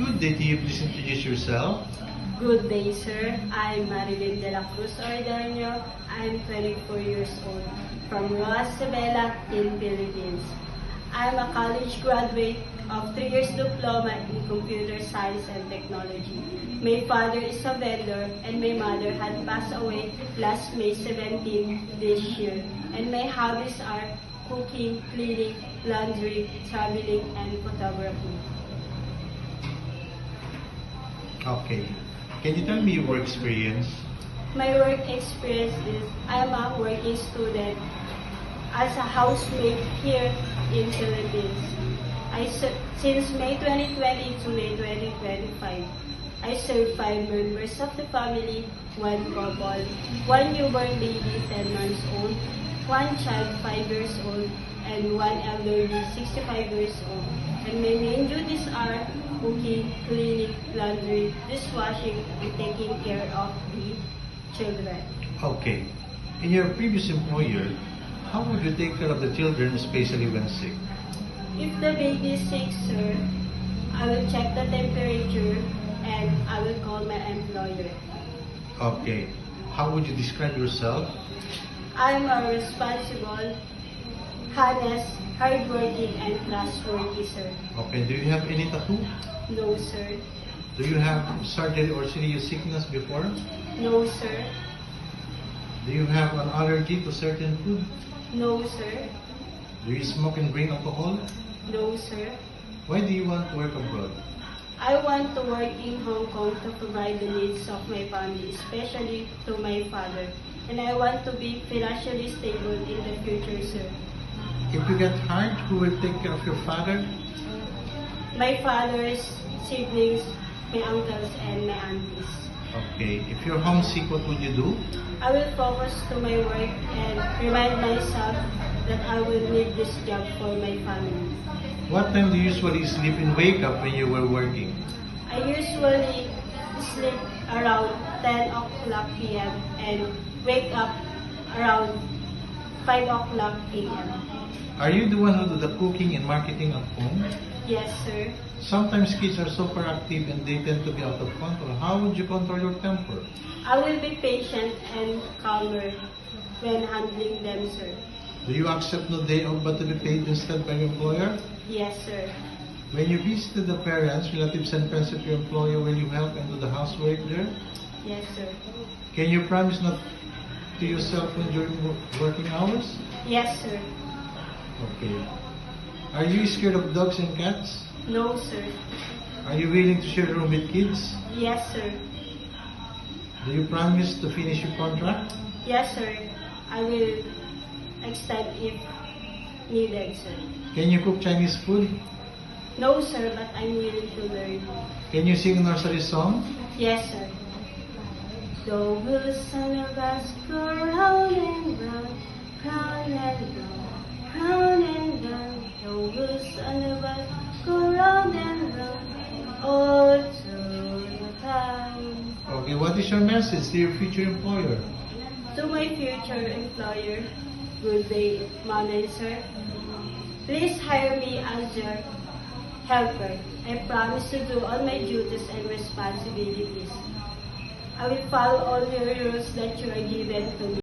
Good day to you. Please introduce yourself. Good day, sir. I'm Marilyn de la Cruz Ordeño. I'm 24 years old from Roa Isabela in Philippines. I'm a college graduate of 3 years diploma in computer science and technology. My father is a vendor and my mother had passed away last May 17 this year. And my hobbies are cooking, cleaning, laundry, traveling, and photography. Okay. Can you tell me your work experience? My work experience is I'm a working student as a housemaid here in Philippines. Since May 2020 to May 2025, I served 5 members of the family, 1 couple, 1 newborn baby 10 months old, 1 child 5 years old, and 1 elderly 65 years old. And my main duties are cooking, cleaning, laundry, dishwashing, and taking care of the children. Okay. In your previous employer, how would you take care of the children, especially when sick? If the baby is sick, sir, I will check the temperature and I will call my employer. Okay. How would you describe yourself? I'm a responsible, honest, hardworking, and trustworthy, sir. Okay. Do you have any tattoo? No, sir. Do you have surgery or serious sickness before? No, sir. Do you have an allergy to certain food? No, sir. Do you smoke and drink alcohol? No, sir. Why do you want to work abroad? I want to work in Hong Kong to provide the needs of my family, especially to my father. And I want to be financially stable in the future, sir. If you get hired, who will take care of your father? My father's siblings, my uncles, and my aunties. Okay. If you're homesick, what would you do? I will focus to my work and remind myself that I will need this job for my family. What time do you usually sleep and wake up when you were working? I usually sleep around 10 o'clock p.m. and wake up around 5 o'clock a.m. Are you the one who do the cooking and marketing at home? Yes, sir. Sometimes kids are super active and they tend to be out of control. How would you control your temper? I will be patient and calmer when handling them, sir. Do you accept no day off but to be paid instead by your employer? Yes, sir. When you visited the parents, relatives, and friends of your employer, will you help and do the housework there? Yes, sir. Can you promise not to use cell phone during working hours? Yes, sir. Okay. Are you scared of dogs and cats? No, sir. Are you willing to share a room with kids? Yes, sir. Do you promise to finish your contract? Yes, sir. I will extend if needed, sir. Can you cook Chinese food? No, sir, but I'm willing to learn. Can you sing a nursery song? Yes, sir. The wheels on the bus go round and round, round and round, round and round. The wheels on the bus go round and round, all through the town. Okay, what is your message to your future employer? To my future employer, good day, ma'am and sir. Please hire me as your helper. I promise to do all my duties and responsibilities. I will follow all your rules that you are given to me.